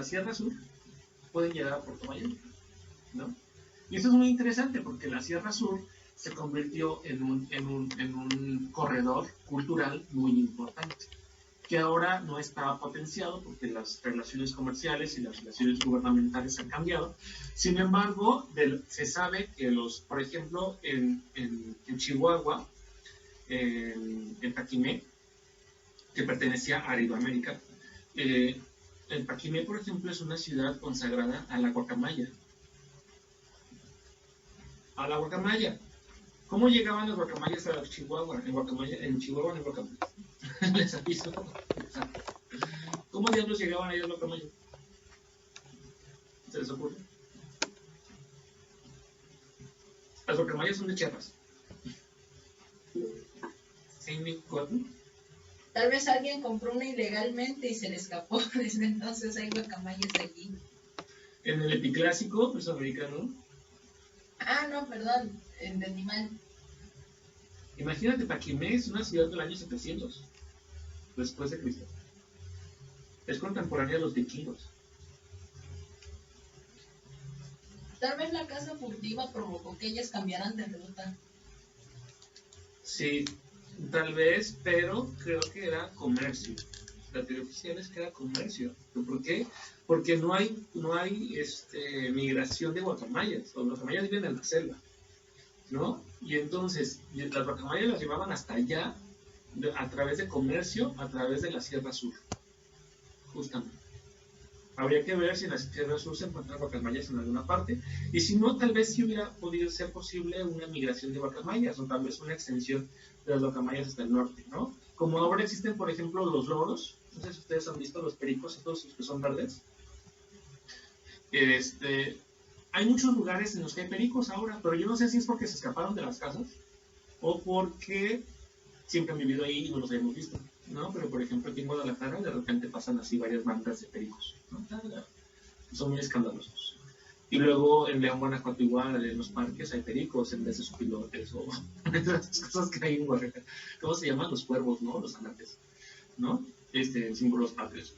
Sierra Sur pueden llegar a Puerto Vallarta, ¿no? Y eso es muy interesante porque la Sierra Sur se convirtió en un corredor cultural muy importante, que ahora no está potenciado porque las relaciones comerciales y las relaciones gubernamentales han cambiado. Sin embargo, se sabe que por ejemplo, en Chihuahua, en Paquimé, que pertenecía a Aridoamérica, el Paquimé, por ejemplo, es una ciudad consagrada a la guacamaya. A la guacamaya. ¿Cómo llegaban los guacamayas a Chihuahua? En Chihuahua no hay guacamayas. Les aviso. ¿Cómo diablos llegaban ahí a los guacamayas? ¿Se les ocurre? Las guacamayas son de Chiapas. Tal vez alguien compró una ilegalmente y se le escapó. Desde entonces hay guacamayas allí. En el epiclásico mesoamericano. Ah, no, perdón. Entendí mal. Imagínate, Paquimé es una ciudad del año 700 después de Cristo. Es contemporánea de los vikingos. Tal vez la caza furtiva provocó que ellas cambiaran de ruta. Sí, tal vez, pero creo que era comercio. La teoría oficial es que era comercio. ¿Por qué? Porque no hay migración de guacamayas. Los guacamayas viven en la selva, ¿no? Y entonces las guacamayas las llevaban hasta allá a través de comercio, a través de la Sierra Sur, justamente. Habría que ver si en la Sierra Sur se encuentran guacamayas en alguna parte, y si no, tal vez sí hubiera podido ser posible una migración de guacamayas, o tal vez una extensión de las guacamayas hasta el norte, ¿no? Como ahora existen, por ejemplo, los loros, no sé si ustedes han visto los pericos, estos que son verdes. Hay muchos lugares en los que hay pericos ahora, pero yo no sé si es porque se escaparon de las casas, o porque siempre han vivido ahí y no los habíamos visto, ¿no? Pero, por ejemplo, aquí en Guadalajara de repente pasan así varias bandas de pericos, ¿no? Son muy escandalosos. Y luego en León, Guanajuato, igual, en los parques hay pericos en vez de sopilotes o esas cosas que hay en Oaxaca. ¿Cómo se llaman? Los cuervos, ¿no? Los anates, ¿no? Símbolos patrios.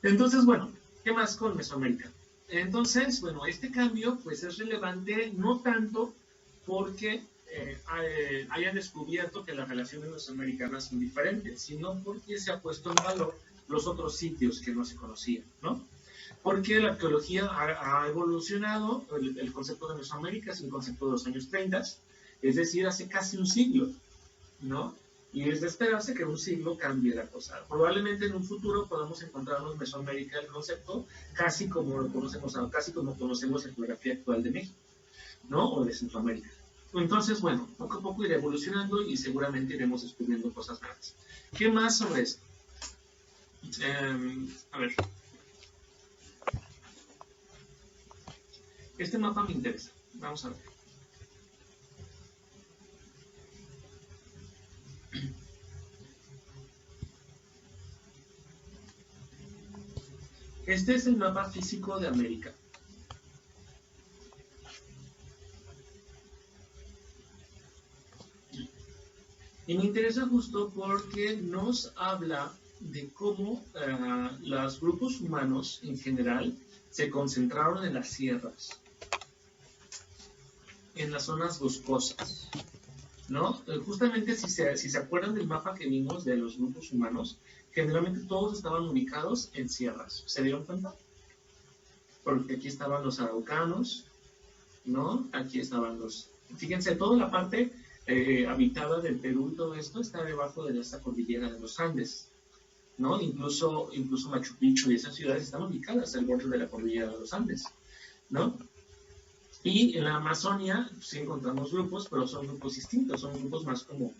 Entonces, bueno, ¿qué más con Mesoamérica? Entonces, bueno, este cambio pues es relevante no tanto porque hayan descubierto que las relaciones mesoamericanas son diferentes, sino porque se ha puesto en valor los otros sitios que no se conocían, ¿no? Porque la arqueología ha evolucionado, el concepto de Mesoamérica es un concepto de los años 30, es decir, hace casi un siglo, ¿no? Y es de esperarse que en un siglo cambie la cosa. Probablemente en un futuro podamos encontrarnos Mesoamérica, el concepto, casi como lo conocemos, casi como conocemos la geografía actual de México, ¿no? O de Centroamérica. Entonces, bueno, poco a poco irá evolucionando y seguramente iremos descubriendo cosas nuevas. ¿Qué más sobre esto? A ver. Este mapa me interesa. Vamos a ver. Este es el mapa físico de América. Y me interesa justo porque nos habla de cómo los grupos humanos en general se concentraron en las sierras, en las zonas boscosas, ¿no? Justamente si se acuerdan del mapa que vimos de los grupos humanos, generalmente todos estaban ubicados en sierras. ¿Se dieron cuenta? Porque aquí estaban los araucanos, ¿no? Aquí estaban los... Fíjense, toda la parte habitada del Perú y todo esto está debajo de esta cordillera de los Andes, ¿no? Incluso Machu Picchu y esas ciudades están ubicadas al borde de la cordillera de los Andes, ¿no? Y en la Amazonia sí encontramos grupos, pero son grupos distintos, son grupos más como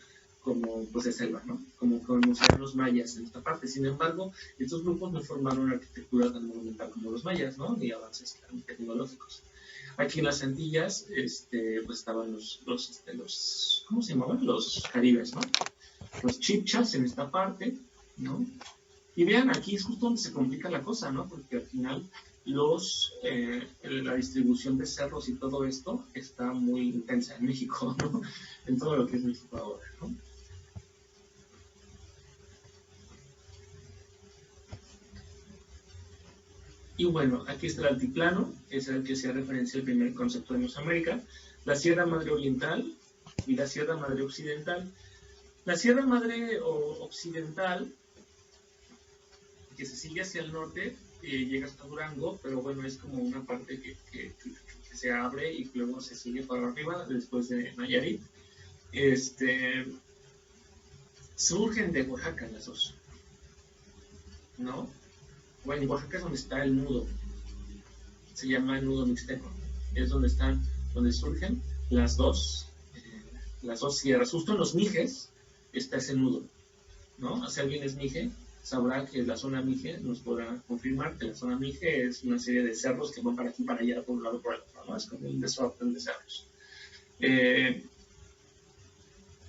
pues de selva, ¿no? Como eran los mayas en esta parte. Sin embargo, estos grupos no formaron una arquitectura tan monumental como los mayas, ¿no? Ni avances tecnológicos. Aquí en las Antillas, pues estaban los ¿cómo se llamaban? Los caribes, ¿no? Los chibchas en esta parte, ¿no? Y vean, aquí es justo donde se complica la cosa, ¿no? Porque al final la distribución de cerros y todo esto está muy intensa en México, ¿no? En todo lo que es México ahora, ¿no? Y bueno, aquí está el altiplano, que es el que se referencia al primer concepto de Mesoamérica, la Sierra Madre Oriental y la Sierra Madre Occidental. La Sierra Madre Occidental, que se sigue hacia el norte, llega hasta Durango, pero bueno, es como una parte que se abre y luego se sigue para arriba, después de Nayarit. Surgen de Oaxaca las dos, ¿no? Bueno, en Oaxaca es donde está el nudo, se llama el nudo mixteco, es donde surgen las dos sierras. Justo en los Mijes está ese nudo, ¿no? Si alguien es Mije, sabrá que la zona Mije nos podrá confirmar que la zona Mije es una serie de cerros que van para aquí, para allá, por un lado, por el otro, ¿no? Es como un desorden de cerros.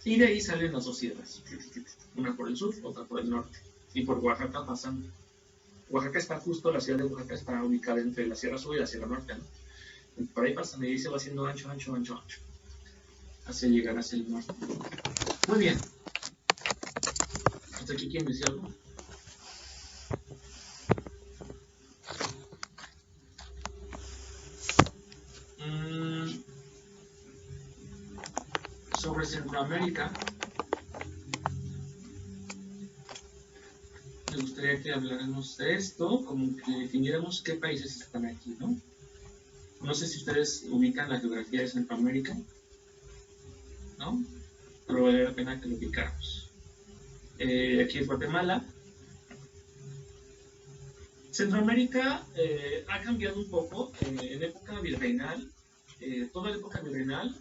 Y de ahí salen las dos sierras, una por el sur, otra por el norte, y por Oaxaca pasan. Oaxaca está justo, la ciudad de Oaxaca está ubicada entre la Sierra Sur y la Sierra Norte, ¿no? Y por ahí pasan y se va haciendo ancho, hasta llegar hacia el norte. Muy bien. ¿Hasta aquí quién decía algo? Sobre Centroamérica, me gustaría que habláramos de esto, como que definiéramos qué países están aquí, ¿no? No sé si ustedes ubican la geografía de Centroamérica, ¿no? Pero vale la pena que lo ubicáramos. Aquí es Guatemala. Centroamérica ha cambiado un poco en época virreinal. Toda la época virreinal,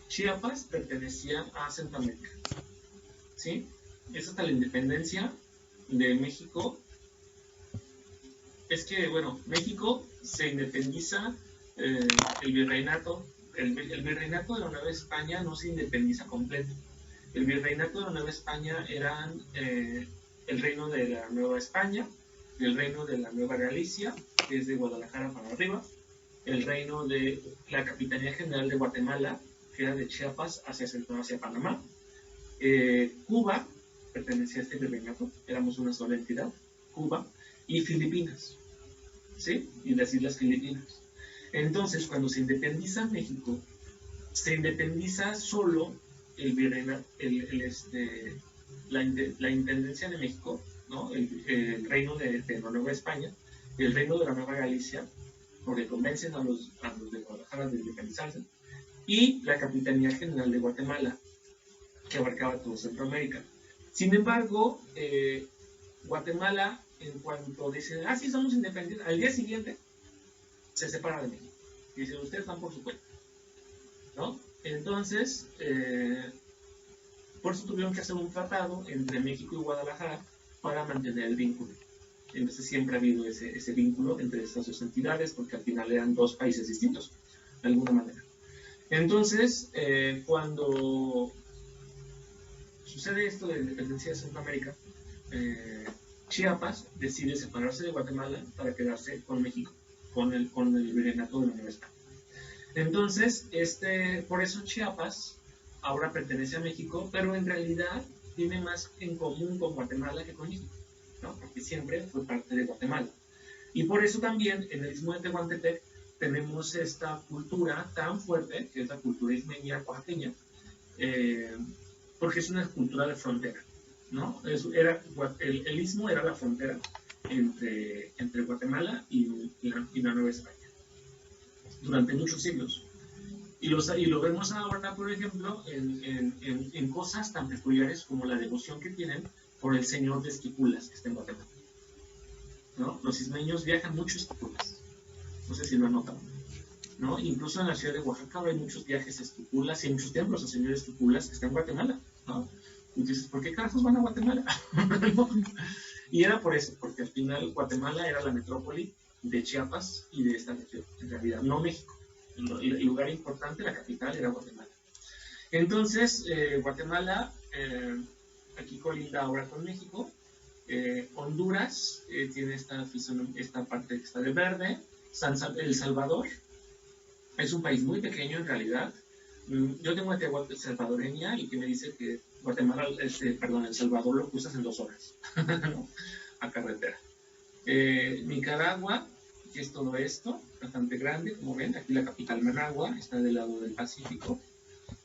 Chiapas pertenecía a Centroamérica, ¿sí? Es hasta la independencia de México. Es que, bueno, México se independiza, el virreinato. El virreinato de la Nueva España no se independiza completo. El virreinato de la Nueva España eran el reino de la Nueva España, el reino de la Nueva Galicia, que es de Guadalajara para arriba, el reino de la Capitanía General de Guatemala, que era de Chiapas hacia Panamá. Cuba pertenecía a este virreinato, éramos una sola entidad, Cuba, y Filipinas, ¿sí? Y las Islas Filipinas. Entonces, cuando se independiza México, se independiza solo el virreinato, la intendencia de México, ¿no? El reino de la Nueva España, el reino de la Nueva Galicia, porque convencen a los de Guadalajara de independizarse, y la Capitanía General de Guatemala, que abarcaba todo Centroamérica. Sin embargo, Guatemala, en cuanto dicen, sí, somos independientes, al día siguiente se separa de México. Dicen, ustedes están por su cuenta, ¿no? Entonces, por eso tuvieron que hacer un tratado entre México y Guadalajara para mantener el vínculo. Entonces siempre ha habido ese vínculo entre estas dos entidades, porque al final eran dos países distintos, de alguna manera. Entonces, cuando sucede esto de la independencia de Centroamérica, Chiapas decide separarse de Guatemala para quedarse con México, con el virreinato de la Nueva España. Entonces, por eso Chiapas ahora pertenece a México, pero en realidad tiene más en común con Guatemala que con México, ¿no? Porque siempre fue parte de Guatemala. Y por eso también en el Istmo de Tehuantepec tenemos esta cultura tan fuerte, que es la cultura ismeña oaxaqueña, porque es una cultura de frontera, ¿no? El Istmo era la frontera entre Guatemala y la Nueva España durante muchos siglos. Y lo vemos ahora, por ejemplo, en cosas tan peculiares como la devoción que tienen por el señor de Esquipulas, que está en Guatemala, ¿no? Los ismeños viajan mucho a Esquipulas, no sé si lo han notado, ¿no? Incluso en la ciudad de Oaxaca hay muchos viajes a Esquipulas y hay muchos templos al señor Esquipulas que está en Guatemala, ¿no? Y dices, ¿por qué carajos van a Guatemala? Y era por eso, porque al final Guatemala era la metrópoli de Chiapas y de esta región, en realidad, no México. El lugar importante, la capital, era Guatemala. Entonces, Guatemala, aquí colinda ahora con México. Honduras tiene esta parte que está de verde. El Salvador es un país muy pequeño en realidad. Yo tengo una tía salvadoreña y que me dice que El Salvador lo cruzas en 2 horas, ¿no? A carretera. Nicaragua, que es todo esto, bastante grande, como ven, aquí la capital Managua, está del lado del Pacífico,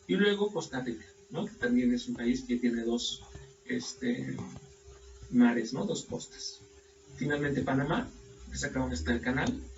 y luego Costa Rica, ¿no? Que también es un país que tiene dos mares, ¿no? Dos costas. Finalmente Panamá, que es acá donde está el canal,